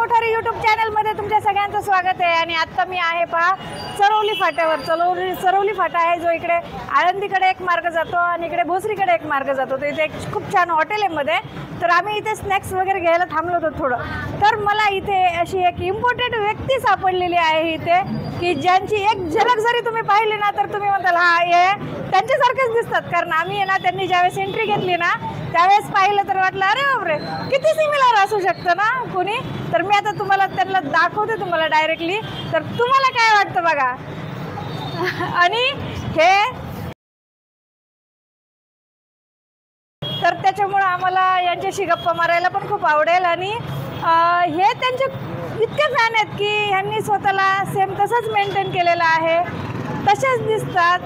Kothari YouTube चॅनलमध्ये तुमच्या सगळ्यांचं स्वागत आहे। आणि आता मी आहे पहा चरवली फाट्यावर। चरवली फाटा आहे जो इकडे आळंदीकडे एक मार्ग जातो आणि इकडे भोसरीकडे एक मार्ग जातो। तर इथे एक खूप छान हॉटेल आहे मध्ये, तर आम्ही इथे स्नॅक्स वगैरे घ्यायला थांबलो होतो थोडं। तर मला इथे अशी एक इम्पॉर्टंट व्यक्ती सापडलेली आहे इथे की ज्यांची एक झलक जरी तुम्ही पाहिली ना तर तुम्ही म्हणताल हा हे त्यांच्यासारखेच दिसतात। कारण आम्ही आहे ना त्यांनी ज्यावेळेस एंट्री घेतली ना त्यावेळेस पाहिलं तर वाटलं अरे बापरे किती सिमिलर असू शकतं ना कोणी। तर मी आता तुम्हाला त्यांना दाखवते तुम्हाला डायरेक्टली, तर तुम्हाला काय वाटतं बघा। आणि हे तर त्याच्यामुळे आम्हाला यांच्याशी गप्पा मारायला पण खूप आवडेल। आणि हे त्यांचे इतके फॅन आहेत की ह्यांनी स्वतःला सेम तसंच मेंटेन केलेलं आहे, तसेच दिसतात,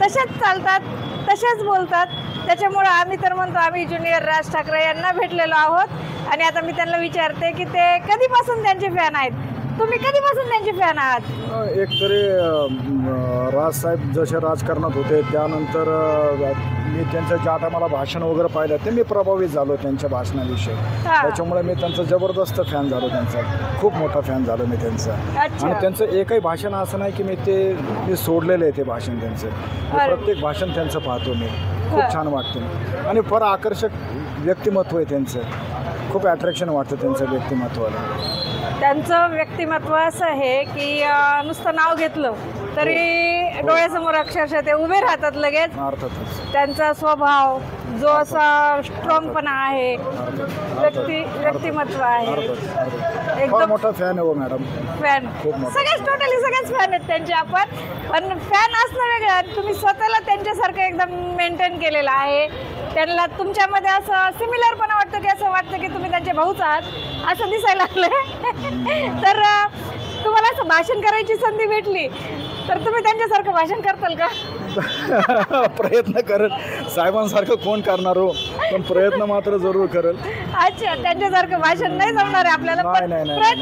तसेच चालतात, तसेच बोलतात। त्याच्यामुळे आम्ही तर म्हणतो आम्ही ज्युनियर राज ठाकरे यांना भेटलेलो आहोत। आणि आता मी त्यांना विचारते की ते कधीपासून त्यांचे फॅन आहेत, तुम्ही कधीपासून त्यांचे फॅन आहात? एकतरी राजसाहेब जसे राजकारणात होते त्यानंतर मी त्यांचं ज्या टायमाला भाषण वगैरे पाहिलं ते मी प्रभावित झालो त्यांच्या भाषणाविषयी। त्याच्यामुळे मी त्यांचा जबरदस्त फॅन झालो, त्यांचा खूप मोठा फॅन झालो मी त्यांचा। आणि त्यांचं एकही भाषण असं नाही की मी सोडलेलं आहे ते भाषण त्यांचं, प्रत्येक भाषण त्यांचं पाहतो मी, खूप छान वाटतं। आणि फार आकर्षक व्यक्तिमत्व आहे त्यांचं, खूप अट्रॅक्शन वाटतं त्यांचं व्यक्तिमत्वाला। त्यांचं व्यक्तिमत्व असं आहे की नुसतं नाव घेतलं तरी डोळ्यासमोर अक्षरशः ते उभे राहतात लगेच। त्यांचा स्वभाव जो असा स्ट्रॉंगपणा आहे, व्यक्तिमत्व आहे, एकदम मोठा फॅन आहे मॅडम। फॅन सगळेच टोटली सगळेच फॅन आहेत त्यांचे। आपण पण फॅन असणं वेगळं, तुम्ही स्वतःला त्यांच्यासारखं एकदम मेंटेन केलेलं आहे। त्यांना तुमच्यामध्ये असं सिमिलरपणा वाटतं की असं वाटतं की तुम्ही त्यांचे भाऊच आहात असं दिसायला लागलं। तर तुम्हाला असं भाषण करायची संधी भेटली तर तुम्ही त्यांच्यासारखं भाषण करताल का? प्रयत्न करेल, साहेबांसारखं कोण करणार हो, पण प्रयत्न मात्र जरूर करेल। अच्छा, त्यांच्यासारखं भाषण नाही जमणार आहे आपल्याला, पण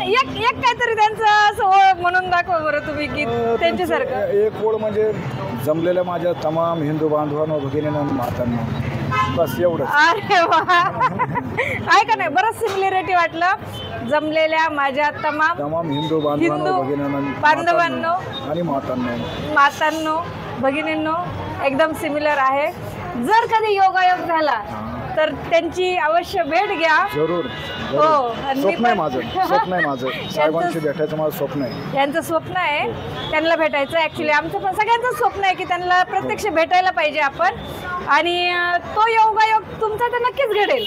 एक काहीतरी त्यांचं असं ओळ म्हणून दाखवा बरं तुम्ही की त्यांच्यासारखं। एक ओळ म्हणजे जमलेल्या माझ्या तमाम हिंदू बांधवांनो भगिनींनो मातांनो, बस एवढं। अरे वा, आहे का नाही, बरंच सिमिलरिटी वाटलं। जमलेल्या माझ्या तमाम हिंदू बांधवांनो आणि मातांनो भगिनींनो एकदम सिमिलर आहे। जर कधी योगायोग झाला तर त्यांची अवश्य भेट घ्या। जरूर हो, स्वप्न आहे माझं साहेबांशी भेटायचं माझं स्वप्न आहे। यांचं स्वप्न आहे त्यांना भेटायचं। ॲक्च्युली आमचं पण सगळ्यांचं स्वप्न आहे की त्यांना प्रत्यक्ष भेटायला पाहिजे आपण। आणि तो योगायोग तुमचा तर नक्कीच घडेल,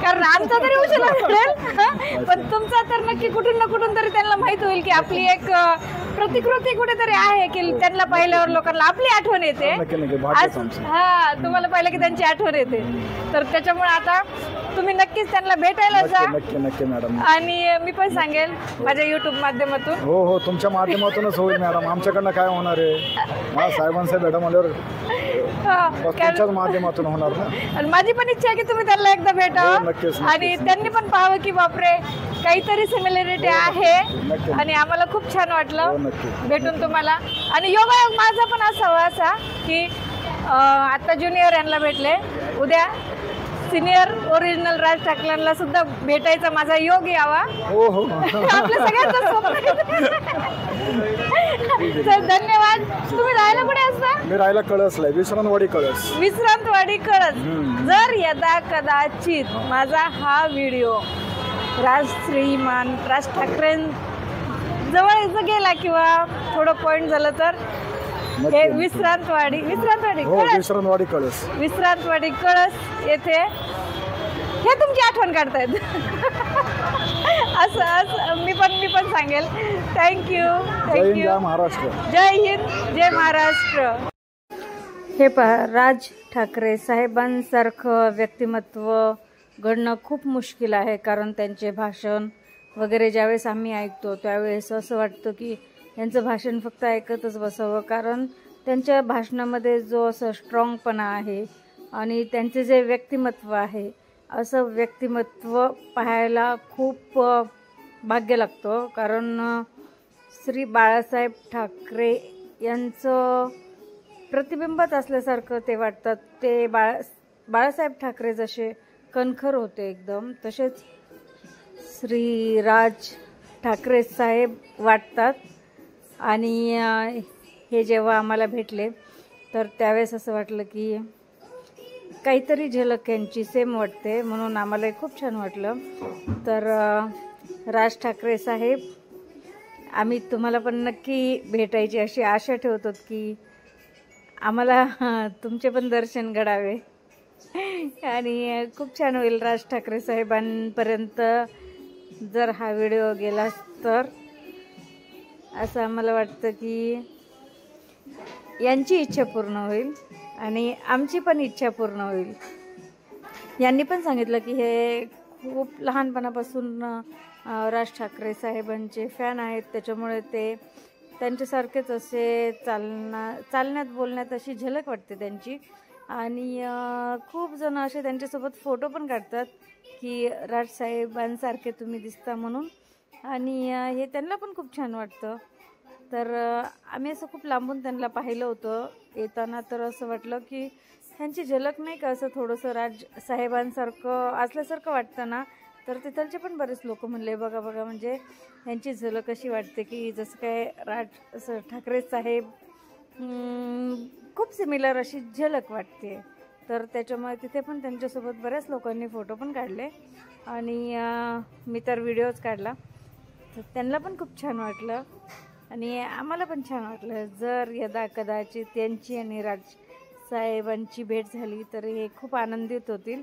कारण आमचा तरी उशिरा घडेल पण तुमचा तर नक्की कुठून ना कुठून तरी त्यांना माहित होईल की आपली एक प्रतिकृती कुठेतरी आहे की त्यांना पाहिल्यावर लोकांना आपली आठवण येते। हा, तुम्हाला पाहिलं की त्यांची आठवण येते। तर त्याच्यामुळे आता तुम्ही नक्कीच त्यांना भेटायला जा। नक्की मॅडम। आणि मी पण सांगेल माझ्या युट्यूब माध्यमातून। हो, तुमच्या माध्यमातूनच होईल मॅडम, आमच्याकडनं काय होणार आहे, साहेबांचं भेटा म्हणल्यावर तुमच्याच माध्यमातून होणार ना। आणि माझी पण इच्छा आहे की तुम्ही त्यांना एकदा भेटावं आणि त्यांनी पण पाहावं की बापरे काहीतरी सिमिलरिटी आहे। आणि आम्हाला खूप छान वाटलं भेटून तुम्हाला। आणि योगायोग माझा पण असावा असा की आता ज्युनियर यांना भेटले, उद्या सिनियर ओरिजिनल राज ठाकरेंना सुद्धा भेटायचा माझा योग यावा। आपल्या सगळ्यांचं स्वप्न। तर धन्यवाद। तुम्ही राहायला कुठे असता? मी राहायला कळसला, विश्रांतवाडी कळस। जर यदा कदाचित माझा हा व्हिडिओ श्रीमान राज ठाकरे जवळ गेला किंवा थोडं पॉइंट झालं तर हे विश्रांतवाडी कळस येथे हे तुमची आठवण काढतायत। असं मी पण सांगेल। थँक्यू। जय हिंद, जय महाराष्ट्र। हे पहा, राज ठाकरे साहेबांसारखं व्यक्तिमत्व घडणं खूप मुश्किल आहे, कारण त्यांचे भाषण वगैरे ज्यावेळेस आम्ही ऐकतो त्यावेळेस असं वाटतं की यांचं भाषण फक्त ऐकतच बसावं, कारण त्यांच्या भाषणामध्ये जो असं स्ट्रॉंगपणा आहे आणि त्यांचे जे व्यक्तिमत्व आहे, असं व्यक्तिमत्व पाहायला खूप भाग्य लागतं। कारण श्री बाळासाहेब ठाकरे यांचं प्रतिबिंबच असल्यासारखं ते वाटतात। ते बाळासाहेब ठाकरे जसे कणखर होते एकदम, तसेच श्री राज ठाकरे साहेब वाटतात. आणि हे जेव्हा आम्हाला भेटले तर त्यावेळेस असं वाटलं की काहीतरी झलक यांची सेम वाटते, म्हणून आम्हाला खूप छान वाटलं. तर राज ठाकरे साहेब, आम्ही तुम्हाला पण नक्की भेटायची अशी आशा ठेवतो की आम्हाला तुमचे पण दर्शन घडावे आणि खूप छान होईल. राज ठाकरे साहेबांपर्यंत जर हा व्हिडिओ गेला तर असं आम्हाला वाटतं की यांची इच्छा पूर्ण होईल आणि आमची पण इच्छा पूर्ण होईल. यांनी पण सांगितलं की हे खूप लहानपणापासून राज ठाकरे साहेबांचे फॅन आहेत, त्याच्यामुळे ते त्यांच्यासारखेच असे चालण्यात बोलण्यात अशी झलक वाटते त्यांची. आणि खूप जण असे त्यांच्यासोबत फोटो पण काढतात की राज साहेबांसारखे तुम्ही दिसता म्हणून. आणि हे त्यांना पण खूप छान वाटतं. तर आम्ही असं खूप लांबून त्यांना पाहिलं होतं येताना, तर असं वाटलं की ह्यांची झलक नाही का असं थोडंसं राज साहेबांसारखं असल्यासारखं वाटतं ना. तर तिथलचे पण बरेच लोक म्हणले बघा बघा, म्हणजे ह्यांची झलक अशी वाटते की जसं काय राज ठाकरे साहेब खूप सिमिलर अशी झलक वाटते. तर त्याच्यामुळे तिथे पण त्यांच्यासोबत बऱ्याच लोकांनी फोटो पण काढले आणि मी तर व्हिडिओज काढला. तर त्यांना पण खूप छान वाटलं आणि आम्हाला पण छान वाटलं. जर यदा कदाचित त्यांची आणि राज साहेबांची भेट झाली तर हे खूप आनंदित होतील.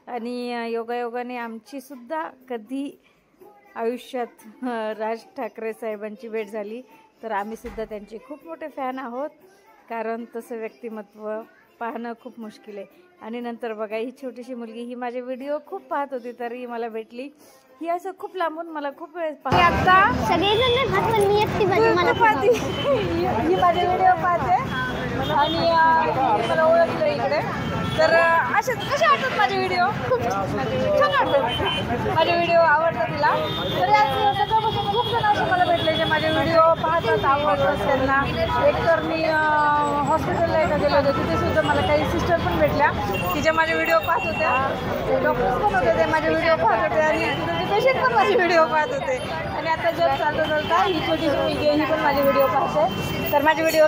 आणि योगायोगाने आमचीसुद्धा कधी आयुष्यात राज ठाकरे साहेबांची भेट झाली तर आम्हीसुद्धा त्यांचे खूप मोठे फॅन आहोत, कारण तसं व्यक्तिमत्व पाहणं खूप मुश्किल आहे. आणि नंतर बघा, ही छोटीशी मुलगी ही माझे व्हिडिओ खूप पाहत होती तरी मला भेटली. ही असं खूप लांबून मला खूप वेळेस पाहते. आता सगळेजण खात पण मी एकटी मला पाहते, ही माझे व्हिडिओ पाहते आणि मला ओळखलं इकडे. तर असे कसे वाटतात माझे व्हिडिओ? खूप छान वाटतात माझे व्हिडिओ, आवडतात तिला. तर आज सकाळपासून खूप जण असे मला भेटले जे माझे व्हिडिओ पाहतात, आवडतात त्यांना. एक तर मी हॉस्पिटलला एकदा गेलो होते, तिथे सुद्धा मला काही सिस्टर पण भेटल्या की ज्या माझे व्हिडिओ पाहत होत्या. डॉक्टर्स पण होते, ते माझे व्हिडिओ पाहत होते आणि तिथे पेशंट पण माझे व्हिडिओ पाहत होते. आणि आता जग चालतं चालता ही छोटीशी मुलगी ही पण माझे व्हिडिओ पाहते. तर माझे व्हिडिओ